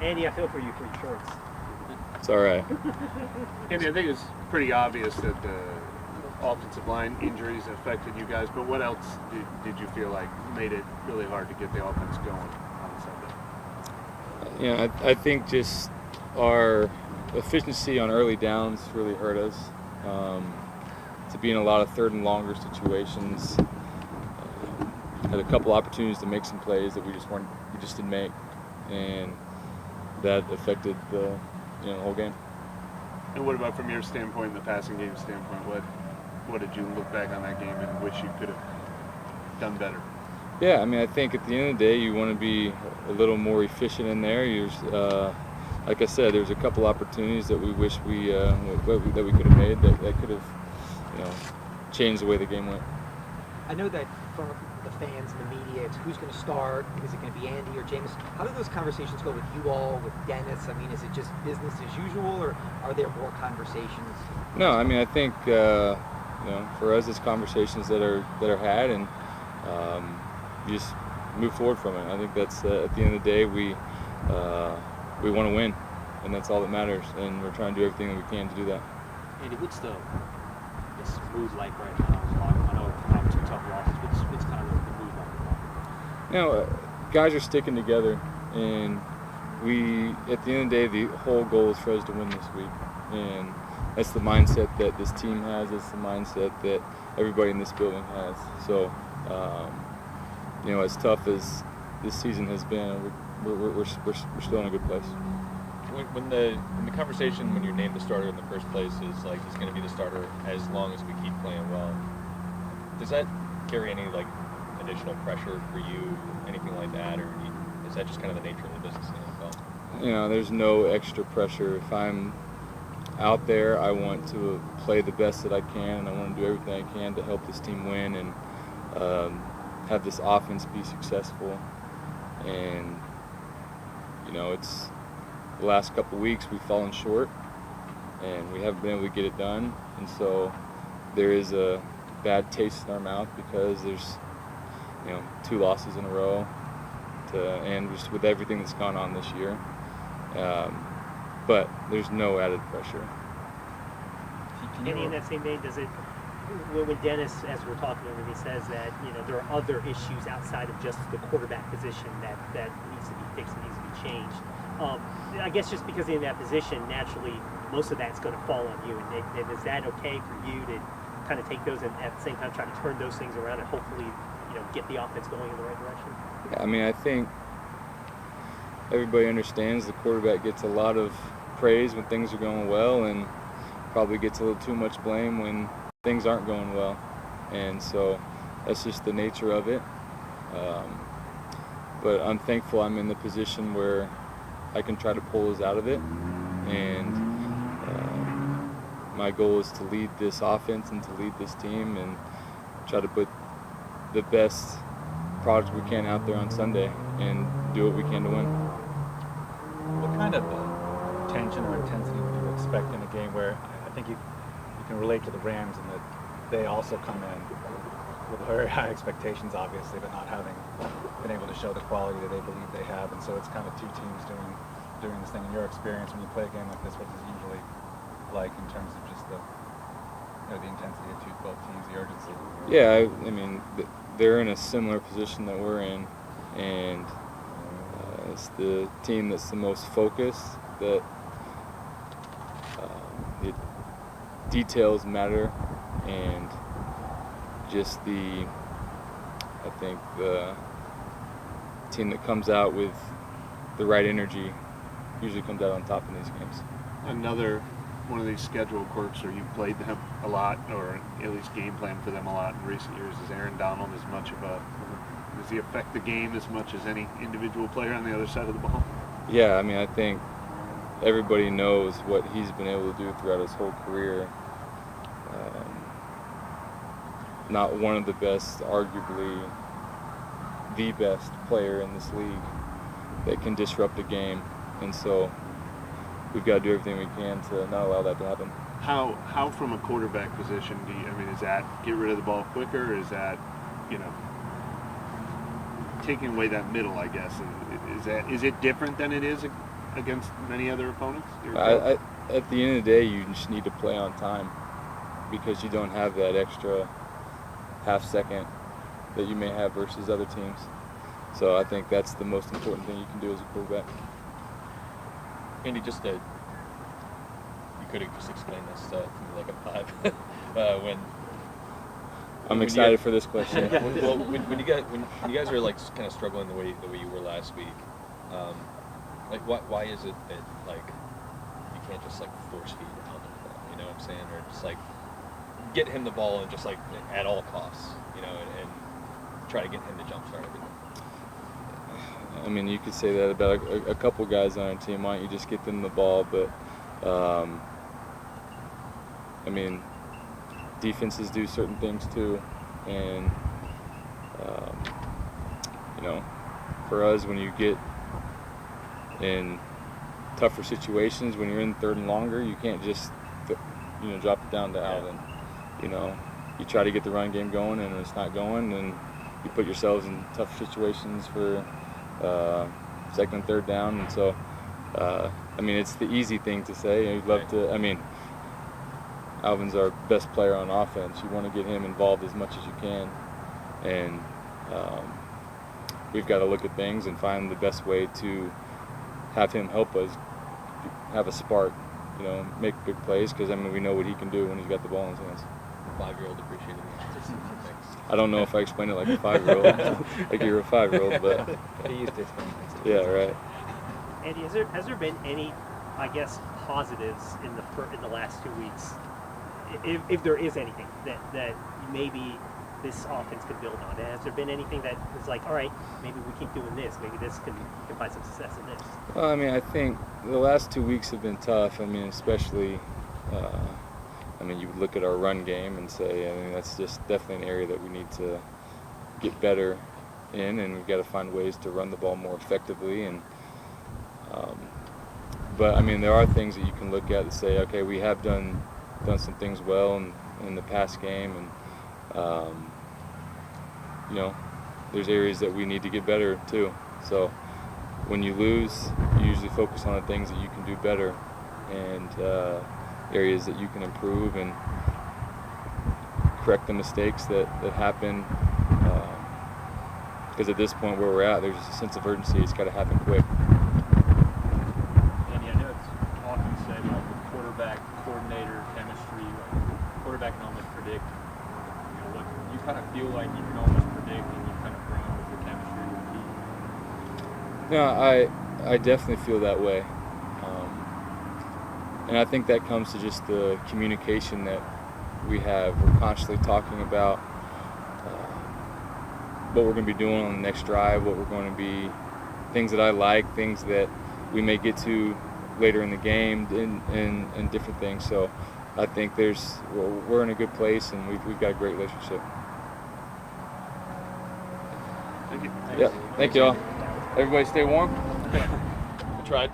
Andy, I feel for you for your shorts. It's all right. Andy, I think it's pretty obvious that the offensive line injuries affected you guys, but what else did you feel like made it really hard to get the offense going on Sunday? Yeah, I think just our efficiency on early downs really hurt us. To be in a lot of third and longer situations, had a couple opportunities to make some plays that we just didn't make, and that affected the whole game. And what about from your standpoint, the passing game standpoint? What did you look back on that game and wish you could have done better? Yeah, I mean, I think at the end of the day, you want to be a little more efficient in there. Like I said, there's a couple opportunities that we wish we could have made that could have, changed the way the game went. I know that from the fans and the media, it's who's going to start. Is it going to be Andy or James? How do those conversations go with you all, with Dennis? I mean, is it just business as usual, or are there more conversations? No, I mean, I think for us, it's conversations that are had, and you just move forward from it. I think that's at the end of the day, we want to win, and that's all that matters, and we're trying to do everything that we can to do that. Andy, what's this mood like right now? I know we're coming off 2 tough losses. What's kind of the mood like? Guys are sticking together, and at the end of the day, the whole goal is for us to win this week, and that's the mindset that this team has. It's the mindset that everybody in this building has. So, as tough as this season has been, we're still in a good place. When the conversation when you're named the starter in the first place is like he's going to be the starter as long as we keep playing well, does that carry any additional pressure for you, anything like that, or is that just kind of the nature of the business in the NFL? There's no extra pressure. If I'm out there, I want to play the best that I can, and I want to do everything I can to help this team win and have this offense be successful. And it's the last couple of weeks we've fallen short, and we haven't been able to get it done. And so there is a bad taste in our mouth because there's 2 losses in a row, and just with everything that's gone on this year. But there's no added pressure. Andy, in that same vein, does it, when Dennis, as we're talking to him, he says that there are other issues outside of just the quarterback position that needs to be fixed, and needs to be changed. I guess just because in that position, naturally, most of that's going to fall on you. And is that okay for you to kind of take those and at the same time try to turn those things around and hopefully get the offense going in the right direction? Yeah, I mean, I think everybody understands the quarterback gets a lot of praise when things are going well, and probably gets a little too much blame when things aren't going well. And so that's just the nature of it. But I'm thankful I'm in the position where I can try to pull us out of it. And my goal is to lead this offense and to lead this team and try to put the best product we can out there on Sunday and do what we can to win. What kind of tension or intensity would you expect in a game where I think you can relate to the Rams in that they also come in with very high expectations, obviously, but not having been able to show the quality that they believe they have, and so it's kind of 2 teams doing this thing. In your experience, when you play a game like this, what does it usually like in terms of just the intensity of both teams, the urgency? Yeah, I mean, they're in a similar position that we're in, and it's the team that's the most focused, that the details matter, and just I think the team that comes out with the right energy usually comes out on top in these games. Another one of these schedule quirks, or you've played them a lot, or at least game plan for them a lot in recent years, is Aaron Donald does he affect the game as much as any individual player on the other side of the ball? Yeah, I mean, I think everybody knows what he's been able to do throughout his whole career. Not one of the best, arguably the best player in this league that can disrupt a game. And so we've got to do everything we can to not allow that to happen. How from a quarterback position is that get rid of the ball quicker? Is that, taking away that middle, I guess? Is it different than it is against many other opponents? At the end of the day, you just need to play on time because you don't have that extra half second that you may have versus other teams. So I think that's the most important thing you can do as a quarterback. Andy, you could have just explained this to me like a 5. I'm excited for this question. When you guys are like kind of struggling the way you were last week, like why is it that like you can't just like force feed Alvin the ball? You know what I'm saying? Or just like get him the ball and just like at all costs, you know, and try to get him to jumpstart everything. I mean, you could say that about a couple guys on our team. Why don't you just get them the ball? But I mean, defenses do certain things too, and you know, for us, when you get in tougher situations, when you're in third and longer, you can't just drop it down to Alvin. You know, you try to get the run game going, and it's not going, and you put yourselves in tough situations for second and third down. And so, I mean, it's the easy thing to say. You'd love to. I mean, Alvin's our best player on offense. You want to get him involved as much as you can, and we've got to look at things and find the best way to have him help us have a spark, you know, make big plays, because I mean, we know what he can do when he's got the ball in his hands. 5-year-old appreciated the I don't know if I explained it like a 5-year-old, like you're a 5-year-old, but He used to explain things to yeah, us. right. Andy, has there been any, I guess, positives in the last 2 weeks, if there is anything that maybe this offense could build on? Has there been anything that is like, all right, maybe we keep doing this, maybe this can find some success in this? Well, I mean, I think the last 2 weeks have been tough. I mean, especially, I mean, you would look at our run game and say, I mean, that's just definitely an area that we need to get better in, and we've got to find ways to run the ball more effectively. And but I mean, there are things that you can look at and say, okay, we have done some things well in the past game, and you know, there's areas that we need to get better too. So when you lose, you usually focus on the things that you can do better, and areas that you can improve and correct the mistakes that happen. Because at this point where we're at, there's a sense of urgency. It's got to happen quick. Andy, I know it's often said like the quarterback-coordinator chemistry, like quarterback can almost predict. You know, what you kind of feel like you can almost predict, and you kind of run with the chemistry of the team. No, I definitely feel that way. And I think that comes to just the communication that we have. We're constantly talking about what we're going to be doing on the next drive, what we're going to be, things that I like, things that we may get to later in the game, and different things. So I think we're in a good place, and we've got a great relationship. Thank you. Yeah, thank you all. Everybody stay warm. We tried.